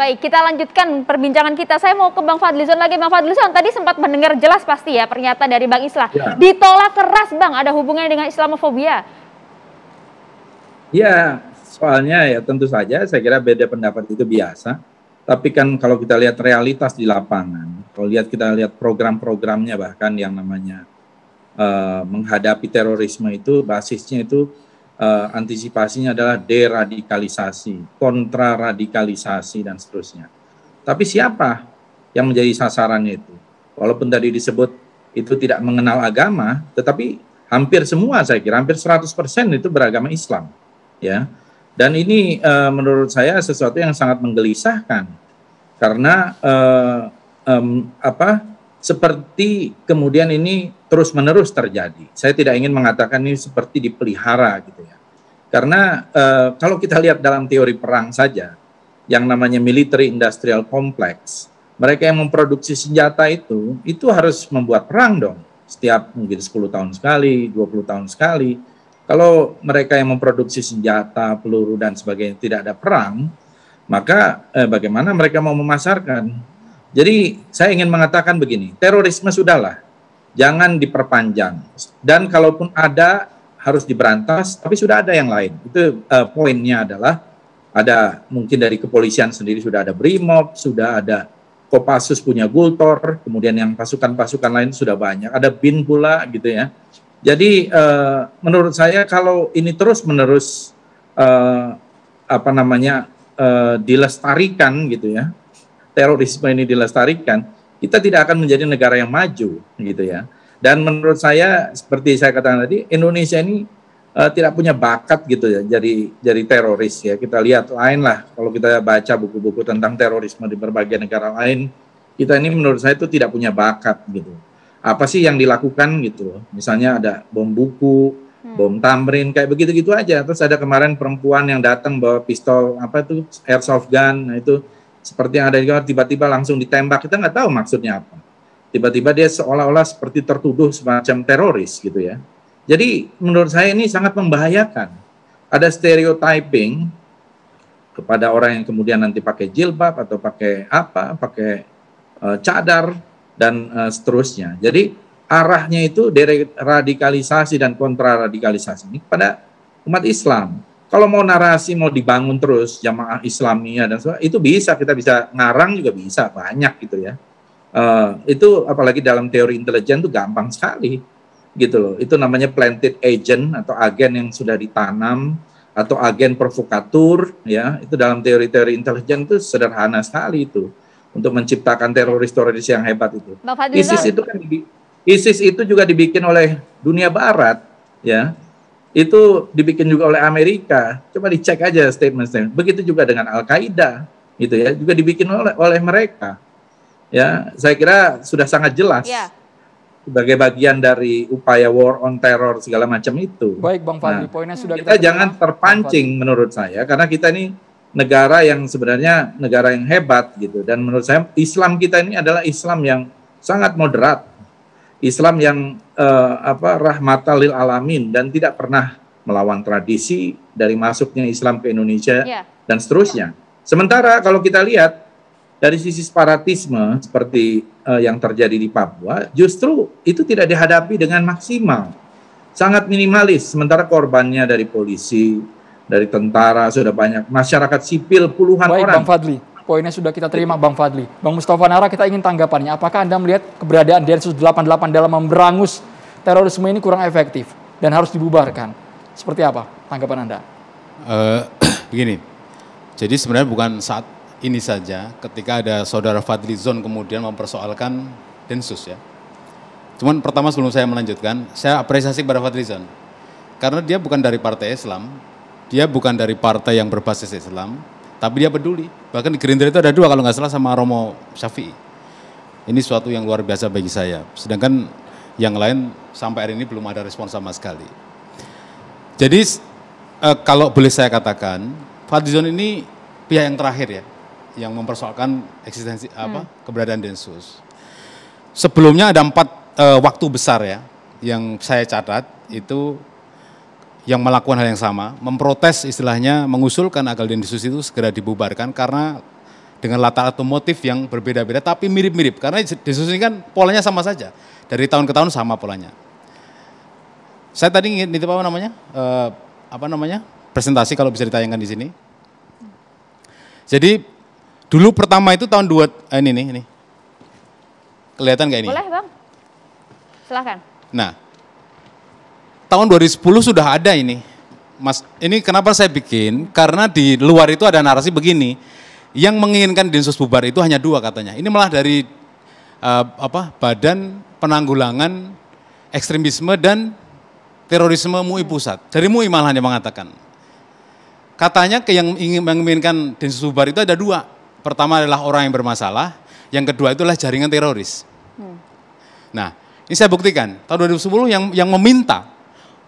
Baik, kita lanjutkan perbincangan kita. Saya mau ke Bang Fadlizon lagi. Bang Fadlizon tadi sempat mendengar jelas pasti ya pernyataan dari Bang Islah. Ya. Ditolak keras Bang, ada hubungannya dengan Islamofobia. Ya, soalnya ya tentu saja saya kira beda pendapat itu biasa. Tapi kan kalau kita lihat realitas di lapangan, kalau kita lihat program-programnya bahkan yang namanya menghadapi terorisme itu basisnya itu antisipasinya adalah deradikalisasi, kontraradikalisasi dan seterusnya. Tapi siapa yang menjadi sasarannya itu? Walaupun tadi disebut itu tidak mengenal agama, tetapi hampir semua saya kira hampir 100% itu beragama Islam, ya. Dan ini menurut saya sesuatu yang sangat menggelisahkan karena seperti kemudian ini terus-menerus terjadi. Saya tidak ingin mengatakan ini seperti dipelihara gitu ya. Karena kalau kita lihat dalam teori perang saja, yang namanya military industrial complex, mereka yang memproduksi senjata itu harus membuat perang dong. Setiap mungkin 10 tahun sekali, 20 tahun sekali. Kalau mereka yang memproduksi senjata, peluru dan sebagainya tidak ada perang, maka bagaimana mereka mau memasarkan? Jadi saya ingin mengatakan begini, terorisme sudahlah, jangan diperpanjang. Dan kalaupun ada, harus diberantas, tapi sudah ada yang lain. Itu poinnya adalah, ada mungkin dari kepolisian sendiri sudah ada BRIMOB, sudah ada Kopassus punya Gultor, kemudian yang pasukan-pasukan lain sudah banyak, ada BIN pula gitu ya. Jadi menurut saya kalau ini terus-menerus dilestarikan gitu ya, terorisme ini dilestarikan, kita tidak akan menjadi negara yang maju gitu ya. Dan menurut saya seperti saya katakan tadi, Indonesia ini tidak punya bakat gitu ya jadi teroris ya. Kita lihat lain lah kalau kita baca buku-buku tentang terorisme di berbagai negara lain, kita ini menurut saya itu tidak punya bakat gitu. Apa sih yang dilakukan gitu loh. Misalnya ada bom buku, bom tamrin kayak begitu-gitu aja. Terus ada kemarin perempuan yang datang bawa pistol airsoft gun, nah itu seperti yang ada di kamar, tiba-tiba langsung ditembak, kita nggak tahu maksudnya apa. Tiba-tiba dia seolah-olah seperti tertuduh semacam teroris gitu ya. Jadi menurut saya ini sangat membahayakan. Ada stereotyping kepada orang yang kemudian nanti pakai jilbab atau pakai cadar dan seterusnya. Jadi arahnya itu deradikalisasi dan kontraradikalisasi ini pada umat Islam. Kalau mau narasi mau dibangun terus jamaah Islamiyah dan sebagainya, itu kita bisa ngarang juga bisa banyak gitu ya. Itu apalagi dalam teori intelijen itu gampang sekali gitu loh. Itu namanya planted agent atau agen yang sudah ditanam atau agen provokatur ya. Itu dalam teori-teori intelijen itu sederhana sekali itu untuk menciptakan teroris-teroris yang hebat itu. ISIS itu juga dibikin oleh dunia barat ya. Itu dibikin juga oleh Amerika. Coba dicek aja statement-statement. Begitu juga dengan Al-Qaeda, gitu ya, juga dibikin oleh mereka. Ya, saya kira sudah sangat jelas. Ya. Sebagai bagian dari upaya war on terror segala macam itu. Baik, Bang Fadli, poinnya sudah kita jangan terpancing menurut saya, karena kita ini negara yang sebenarnya negara yang hebat gitu. Dan menurut saya Islam kita ini adalah Islam yang sangat moderat. Islam yang rahmatan lil alamin dan tidak pernah melawan tradisi dari masuknya Islam ke Indonesia dan seterusnya. Sementara kalau kita lihat dari sisi separatisme seperti yang terjadi di Papua, justru itu tidak dihadapi dengan maksimal, sangat minimalis. Sementara korbannya dari polisi, dari tentara sudah banyak, masyarakat sipil puluhan orang. Baik, Bang Fadli. Poinnya sudah kita terima, Bang Fadli. Bang Mustafa Nara, kita ingin tanggapannya. Apakah Anda melihat keberadaan Densus 88 dalam memberangus terorisme ini kurang efektif dan harus dibubarkan? Seperti apa tanggapan Anda? Begini, jadi sebenarnya bukan saat ini saja ketika ada saudara Fadlizon kemudian mempersoalkan Densus ya. Cuman pertama sebelum saya melanjutkan, saya apresiasi kepada Fadlizon. Karena dia bukan dari partai Islam, dia bukan dari partai yang berbasis Islam, tapi dia peduli. Bahkan di Gerindra itu ada 2 kalau nggak salah sama Romo Syafi'i. Ini suatu yang luar biasa bagi saya. Sedangkan yang lain sampai hari ini belum ada respon sama sekali. Jadi kalau boleh saya katakan, Fadlizon ini pihak yang terakhir ya, yang mempersoalkan eksistensi keberadaan Densus. Sebelumnya ada 4 waktu besar ya, yang saya catat itu yang melakukan hal yang sama, memprotes istilahnya, mengusulkan agar Densus itu segera dibubarkan karena dengan latar atau motif yang berbeda-beda tapi mirip-mirip. Karena Densus ini kan polanya sama saja, dari tahun ke tahun sama polanya. Saya tadi nitip apa namanya, presentasi kalau bisa ditayangkan di sini. Jadi dulu pertama itu tahun ini. Kelihatan nggak ini? Boleh Bang, silahkan. Nah, tahun 2010 sudah ada ini. Mas, ini kenapa saya bikin? Karena di luar itu ada narasi begini, yang menginginkan Densus bubar itu hanya 2 katanya. Ini malah dari Badan Penanggulangan Ekstremisme dan Terorisme MUI Pusat. Dari MUI malah yang mengatakan. Katanya yang ingin menginginkan Densus bubar itu ada 2. Pertama adalah orang yang bermasalah, yang kedua itu adalah jaringan teroris. Nah, ini saya buktikan. Tahun 2010 yang meminta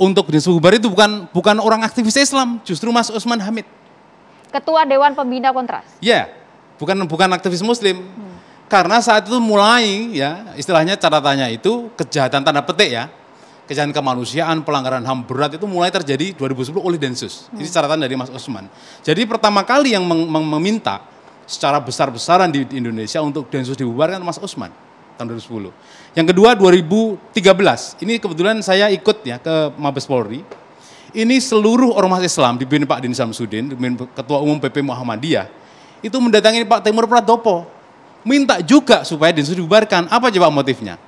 untuk Densus bubar itu bukan orang aktivis Islam, justru Mas Usman Hamid. Ketua Dewan Pembina Kontras. Ya, bukan aktivis Muslim. Karena saat itu mulai ya istilahnya catatannya itu kejahatan tanda petik ya. Kejahatan kemanusiaan, pelanggaran HAM berat itu mulai terjadi 2010 oleh Densus. Ini catatan dari Mas Usman. Jadi pertama kali yang meminta secara besar-besaran di Indonesia untuk Densus dibubarkan Mas Usman tahun 2010. Yang kedua 2013, ini kebetulan saya ikut ya ke Mabes Polri. Ini seluruh ormas Islam dipimpin Pak Din Samsudin, Ketua Umum PP Muhammadiyah, itu mendatangi Pak Timur Pradopo, minta juga supaya Densus dibubarkan. Apa coba motifnya?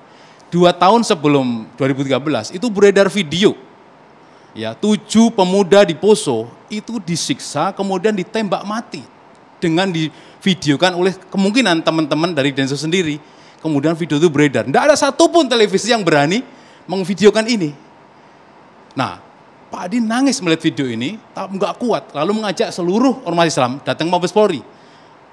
2 tahun sebelum 2013 itu beredar video, ya 7 pemuda di Poso itu disiksa kemudian ditembak mati dengan divideokan oleh kemungkinan teman-teman dari Densus sendiri. Kemudian video itu beredar. Tidak ada satupun televisi yang berani mengvideokan ini. Nah, Pak Adi nangis melihat video ini, tapi nggak kuat. Lalu mengajak seluruh ormas Islam datang Mabes Polri.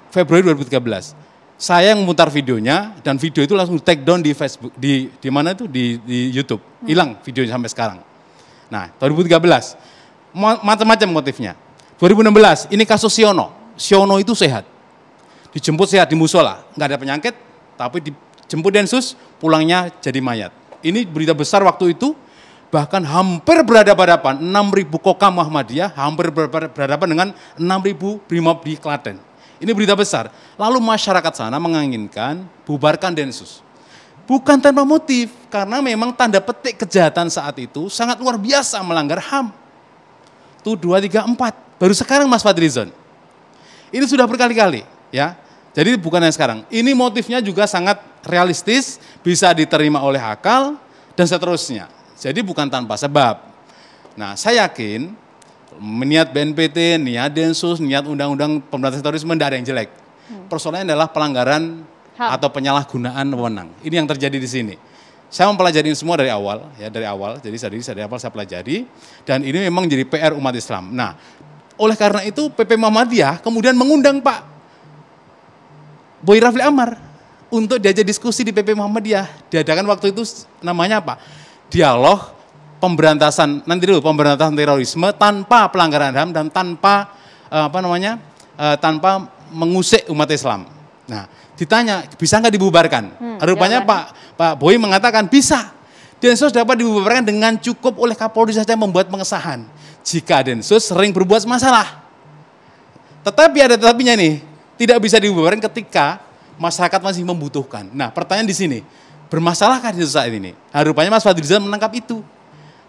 Februari 2013. Saya yang memutar videonya dan video itu langsung take down di Facebook, di mana itu di YouTube. Hilang videonya sampai sekarang. Nah, 2013 macam-macam motifnya. 2016 ini kasus Siono. Siono itu sehat. Dijemput sehat di musola, nggak ada penyakit, tapi dijemput Densus, pulangnya jadi mayat. Ini berita besar waktu itu, bahkan hampir berhadapan-hadapan 6.000 Kokam Muhammadiyah, hampir berhadapan dengan 6.000 Brimob di Klaten. Ini berita besar. Lalu masyarakat sana menginginkan bubarkan Densus. Bukan tanpa motif, karena memang tanda petik kejahatan saat itu sangat luar biasa melanggar HAM. Itu 2, 3, 4. Baru sekarang Mas Fadlizon. Ini sudah berkali-kali, ya. Jadi bukan yang sekarang. Ini motifnya juga sangat realistis, bisa diterima oleh akal, dan seterusnya. Jadi bukan tanpa sebab. Nah, saya yakin niat BNPT, niat Densus, niat Undang-Undang Pemberantasan Terorisme tidak ada yang jelek. Persoalannya adalah pelanggaran atau penyalahgunaan wewenang. Ini yang terjadi di sini. Saya mempelajari ini semua dari awal, ya dari awal. Jadi dari awal saya pelajari dan ini memang jadi PR umat Islam. Nah, oleh karena itu PP Muhammadiyah kemudian mengundang Pak Boy Rafli Amar untuk diajak diskusi di PP Muhammadiyah. Diadakan waktu itu namanya apa? Dialog pemberantasan terorisme tanpa pelanggaran HAM dan tanpa tanpa mengusik umat Islam. Nah, ditanya bisa nggak dibubarkan? Rupanya Pak Boy mengatakan bisa. Densus dapat dibubarkan dengan cukup oleh Kapolri saja membuat pengesahan. Jika Densus sering berbuat masalah. Tetapi ada tetapinya nih, tidak bisa dibubarkan ketika masyarakat masih membutuhkan. Nah, pertanyaan di sini, bermasalahkah Densus saat ini? Nah, rupanya Mas Fadlizon menangkap itu.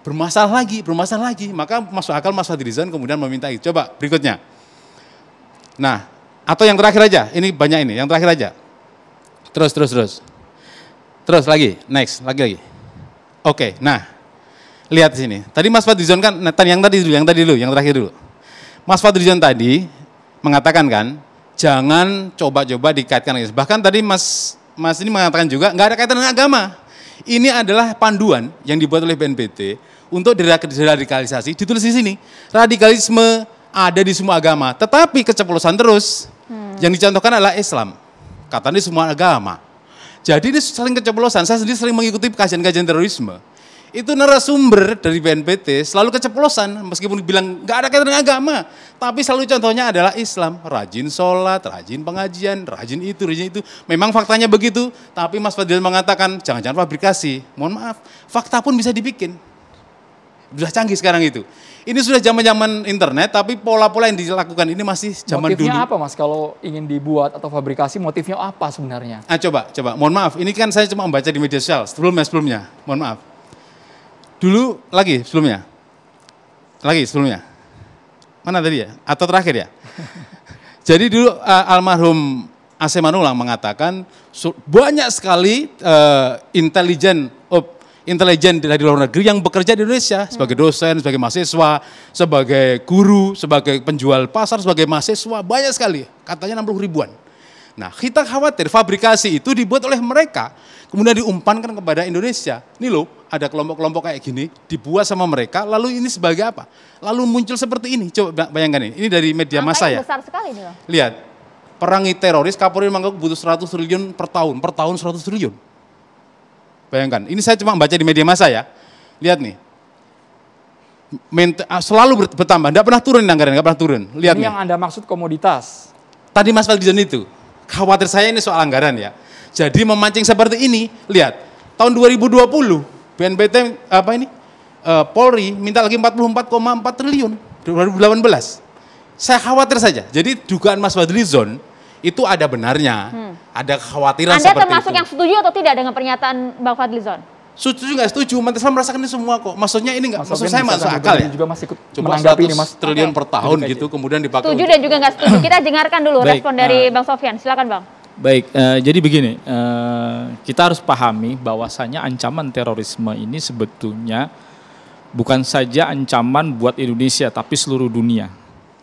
Bermasalah lagi, maka masuk akal Mas Fadlizon kemudian meminta itu. Coba berikutnya. Nah, atau yang terakhir aja, ini banyak ini, yang terakhir aja. Terus lagi, next, lagi. Oke, nah, lihat di sini. Tadi Mas Fadlizon kan, yang terakhir dulu. Mas Fadlizon tadi mengatakan kan, jangan coba-coba dikaitkan. Bahkan tadi Mas ini mengatakan juga, nggak ada kaitan dengan agama. Ini adalah panduan yang dibuat oleh BNPT untuk deradikalisasi, ditulis di sini. Radikalisme ada di semua agama, tetapi keceplosan terus. Yang dicontohkan adalah Islam. Katanya di semua agama. Jadi ini saling keceplosan. Saya sendiri sering mengikuti kajian-kajian terorisme. Itu narasumber dari BNPT selalu keceplosan, meskipun bilang nggak ada kaitan dengan agama. Tapi selalu contohnya adalah Islam. Rajin sholat, rajin pengajian, rajin itu. Memang faktanya begitu, tapi Mas Fadlizon mengatakan jangan-jangan fabrikasi. Mohon maaf, fakta pun bisa dibikin. Sudah canggih sekarang itu. Ini sudah zaman-zaman internet, tapi pola-pola yang dilakukan ini masih zaman Motifnya dulu. apa Mas kalau ingin dibuat atau fabrikasi, motifnya apa sebenarnya? Coba, mohon maaf, ini kan saya cuma membaca di media sosial, sebelumnya, mohon maaf. Dulu, sebelumnya. Mana tadi ya? Atau terakhir ya? Jadi dulu almarhum Aceh Manulang mengatakan banyak sekali intelijen dari luar negeri yang bekerja di Indonesia sebagai dosen, sebagai mahasiswa, sebagai guru, sebagai penjual pasar, sebagai mahasiswa, banyak sekali, katanya 60 ribuan. Nah, kita khawatir fabrikasi itu dibuat oleh mereka, kemudian diumpankan kepada Indonesia. Ini loh, ada kelompok-kelompok kayak gini, dibuat sama mereka, lalu ini sebagai apa? Lalu muncul seperti ini, coba bayangkan ini dari media massa ya. Besar sekali nih, Bang. Lihat, perangi teroris, Kapolri menganggap butuh 100 triliun per tahun 100 triliun. Bayangkan, ini saya cuma baca di media massa ya. Lihat nih, selalu bertambah, tidak pernah turun anggaran, nggak pernah turun. Lihat Ini nih. yang Anda maksud komoditas. Tadi Mas Fadlizon itu, khawatir saya ini soal anggaran ya. Jadi memancing seperti ini, lihat, tahun 2020, BNPT Polri minta lagi 44,4 triliun, 2018. Saya khawatir saja, jadi dugaan Mas Fadlizon itu ada benarnya, ada kekhawatiran Anda seperti itu. termasuk yang setuju atau tidak dengan pernyataan Bang Fadlizon? Setuju nggak setuju, Mas Islam merasakan ini semua kok. Maksudnya ini nggak, maksud saya masuk akal ya. Juga Mas ikut Coba menanggapi ini 100 Mas. triliun per tahun gitu, kemudian dipakai. Setuju dan juga nggak setuju. Kita dengarkan dulu Baik, respon dari Bang Sofyan. Silakan Bang. Baik, jadi begini, kita harus pahami bahwasanya ancaman terorisme ini sebetulnya bukan saja ancaman buat Indonesia, tapi seluruh dunia.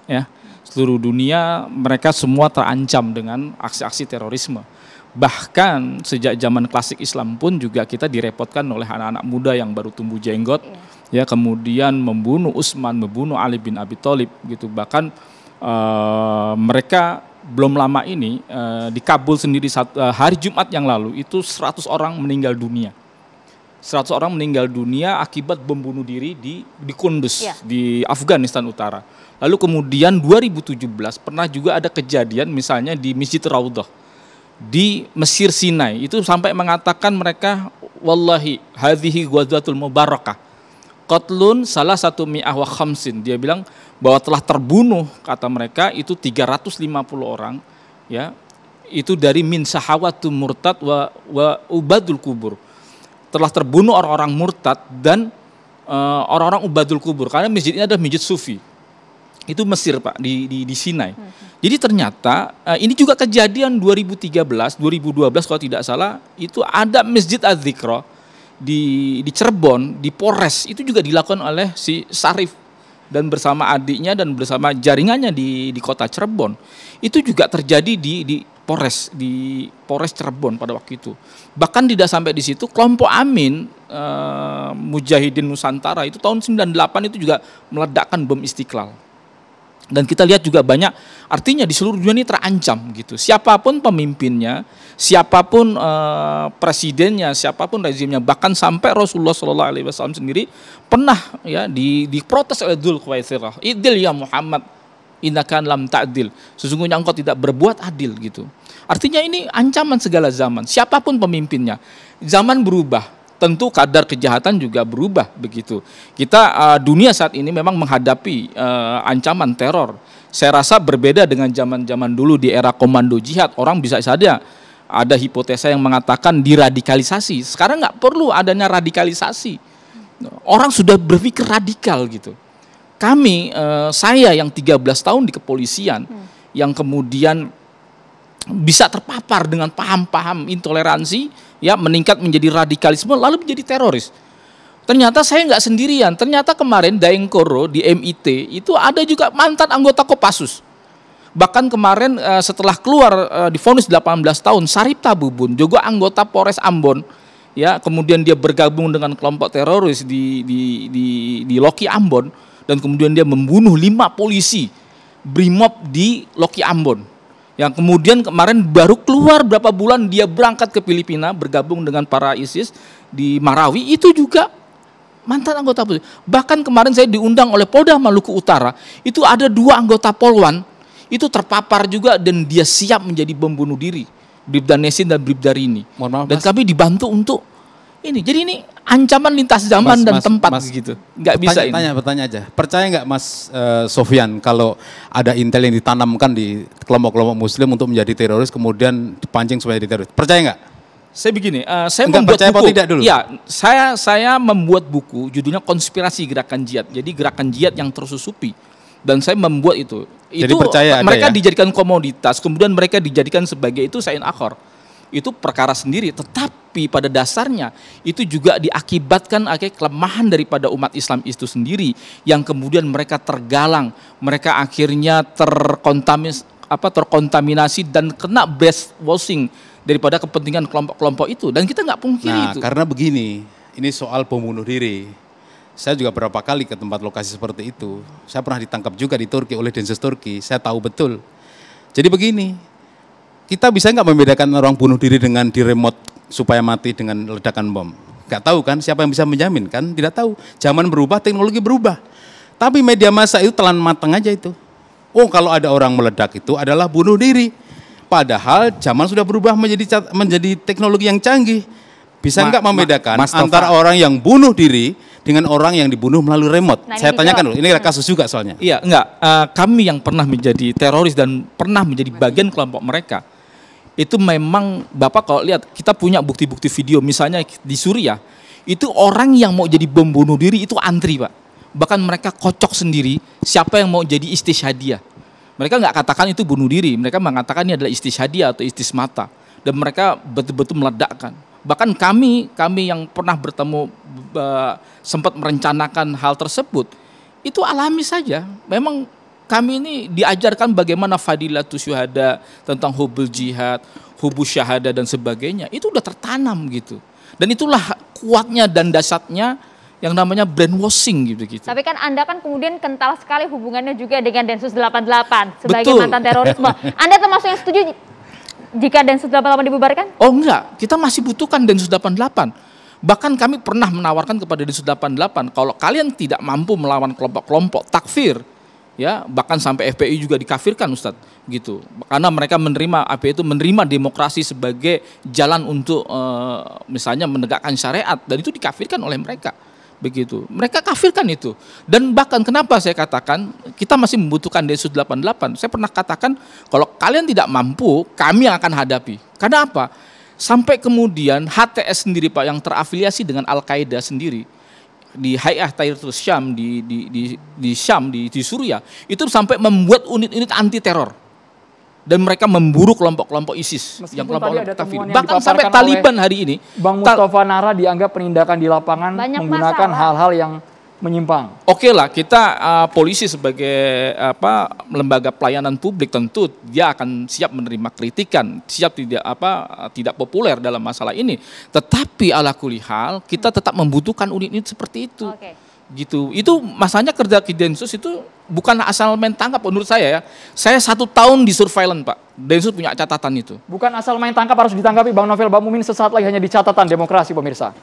Ya, seluruh dunia mereka semua terancam dengan aksi-aksi terorisme. Bahkan sejak zaman klasik Islam pun juga kita direpotkan oleh anak-anak muda yang baru tumbuh jenggot, ya kemudian membunuh Utsman, membunuh Ali bin Abi Thalib gitu. Bahkan mereka belum lama ini di Kabul sendiri hari Jumat yang lalu itu 100 orang meninggal dunia. 100 orang meninggal dunia akibat bom bunuh diri di Kunduz, di Afghanistan Utara. Lalu kemudian 2017 pernah juga ada kejadian misalnya di Masjid Raudhah di Mesir Sinai, itu sampai mengatakan mereka wallahi hadhihi ghazwatul mubarakah qatlun salah satu mi'ah wa khamsin. Dia bilang bahwa telah terbunuh, kata mereka itu 350 orang, ya itu dari min sahawatu murtad wa ubadul kubur. Telah terbunuh orang-orang murtad dan orang-orang ubadul kubur, karena masjid ini adalah masjid sufi. Itu Mesir Pak, di Sinai. Jadi ternyata ini juga kejadian 2013, 2012 kalau tidak salah, itu ada Masjid Az-Zikra di Cirebon, di Polres, itu juga dilakukan oleh si Sarif dan bersama adiknya dan bersama jaringannya di kota Cirebon. Itu juga terjadi di Polres Cirebon pada waktu itu. Bahkan tidak sampai di situ, kelompok Amin Mujahidin Nusantara itu tahun 98 itu juga meledakkan bom Istiqlal. Dan kita lihat juga banyak, artinya di seluruh dunia ini terancam gitu. Siapapun pemimpinnya, siapapun presidennya, siapapun rezimnya, bahkan sampai Rasulullah SAW sendiri pernah ya diprotes oleh Dzulkhuwaisirah. Idil ya Muhammad, innaka lam ta'dil. Sesungguhnya engkau tidak berbuat adil gitu. Artinya ini ancaman segala zaman. Siapapun pemimpinnya, zaman berubah. Tentu kadar kejahatan juga berubah begitu. Kita dunia saat ini memang menghadapi ancaman teror. Saya rasa berbeda dengan zaman-zaman dulu di era komando jihad. Orang bisa saja ada hipotesa yang mengatakan diradikalisasi. Sekarang nggak perlu adanya radikalisasi. Orang sudah berpikir radikal gitu. Kami, saya yang 13 tahun di kepolisian, yang kemudian bisa terpapar dengan paham-paham intoleransi, ya meningkat menjadi radikalisme lalu menjadi teroris. Ternyata saya nggak sendirian. Ternyata kemarin Daengkoro di MIT itu ada juga mantan anggota Kopassus. Bahkan kemarin setelah keluar divonis 18 tahun, Sarip Tabubun juga anggota Polres Ambon, ya kemudian dia bergabung dengan kelompok teroris di Loki Ambon dan kemudian dia membunuh 5 polisi Brimob di Loki Ambon. Yang kemudian kemarin baru keluar berapa bulan dia berangkat ke Filipina bergabung dengan para ISIS di Marawi, itu juga mantan anggota polisi. Bahkan kemarin saya diundang oleh Polda Maluku Utara, itu ada 2 anggota Polwan itu terpapar juga dan dia siap menjadi bom bunuh diri, Bribda Nesin dan Bribda Rini. Dan kami dibantu untuk Ini jadi ini ancaman lintas zaman dan tempat gitu. Nggak bisa ini. Bertanya aja. Percaya nggak Mas Sofyan kalau ada intel yang ditanamkan di kelompok-kelompok Muslim untuk menjadi teroris kemudian dipancing supaya jadi teroris? Percaya nggak? Saya begini, saya membuat buku. Tidak dulu? Ya, saya membuat buku judulnya Konspirasi Gerakan Jihad. Jadi gerakan jihad yang tersusupi. Dan saya membuat itu. Jadi percaya mereka ya? Dijadikan komoditas, kemudian mereka dijadikan sebagai itu sain akhor. Itu perkara sendiri, tetapi pada dasarnya itu juga diakibatkan kelemahan daripada umat Islam itu sendiri yang kemudian mereka tergalang, mereka akhirnya terkontaminasi dan kena brainwashing daripada kepentingan kelompok-kelompok itu, dan kita nggak pungkiri itu. Karena begini, ini soal bom bunuh diri. Saya juga berapa kali ke tempat lokasi seperti itu. Saya pernah ditangkap juga di Turki oleh Densus Turki. Saya tahu betul. Jadi begini, kita bisa nggak membedakan orang bunuh diri dengan di remote supaya mati dengan ledakan bom? Nggak tahu kan, siapa yang bisa menjamin kan? Tidak tahu. Zaman berubah, teknologi berubah. Tapi media massa itu telan matang aja itu. Oh, kalau ada orang meledak itu adalah bunuh diri. Padahal zaman sudah berubah menjadi teknologi yang canggih. Bisa nggak membedakan antara orang yang bunuh diri dengan orang yang dibunuh melalui remote? Saya tanyakan dulu, ini ada kasus juga soalnya. Iya, enggak. Kami yang pernah menjadi teroris dan pernah menjadi bagian kelompok mereka, itu memang Bapak kalau lihat, kita punya bukti-bukti video, misalnya di Suriah, itu orang yang mau jadi bom bunuh diri itu antri Pak. Bahkan mereka kocok sendiri siapa yang mau jadi istishhadiyah. Mereka nggak katakan itu bunuh diri, mereka mengatakan ini adalah istishhadiyah atau istismata. Dan mereka betul-betul meledakkan. Bahkan kami yang pernah bertemu, sempat merencanakan hal tersebut, itu alami saja. Memang kami ini diajarkan bagaimana fadilatus syuhada, tentang hubul jihad, hubus syahada dan sebagainya. Itu udah tertanam gitu. Dan itulah kuatnya dan dasarnya yang namanya brainwashing gitu. Tapi kan Anda kan kemudian kental sekali hubungannya juga dengan Densus 88 sebagai mantan terorisme. Anda termasuk yang setuju jika Densus 88 dibubarkan? Oh enggak, kita masih butuhkan Densus 88. Bahkan kami pernah menawarkan kepada Densus 88, kalau kalian tidak mampu melawan kelompok-kelompok takfir, ya bahkan sampai FPI juga dikafirkan Ustadz, gitu. Karena mereka menerima, FPI itu menerima demokrasi sebagai jalan untuk misalnya menegakkan syariat, dan itu dikafirkan oleh mereka. Begitu, mereka kafirkan itu. Dan bahkan kenapa saya katakan kita masih membutuhkan Densus 88. Saya pernah katakan kalau kalian tidak mampu, kami yang akan hadapi. Karena apa? Sampai kemudian HTS sendiri Pak yang terafiliasi dengan Al-Qaeda sendiri di Hay'ah Tahrir Syam di Syam di Suriah itu sampai membuat unit-unit anti teror. Dan mereka memburu kelompok-kelompok ISIS. Meskipun yang kelompok takfir. Bahkan sampai Taliban hari ini. Bang Mustafa Nara dianggap penindakan di lapangan menggunakan hal-hal yang menyimpang. Oke lah, kita polisi sebagai lembaga pelayanan publik tentu dia akan siap menerima kritikan, siap tidak populer dalam masalah ini. Tetapi ala kulli hal kita tetap membutuhkan unit-unit seperti itu. Gitu. Itu masanya kerja Densus itu bukan asal main tangkap menurut saya ya. Saya 1 tahun di surveillance Pak. Densus punya catatan itu. Bukan asal main tangkap harus ditangkapi Bang Novel Bang Mumin sesaat lagi hanya di catatan demokrasi pemirsa.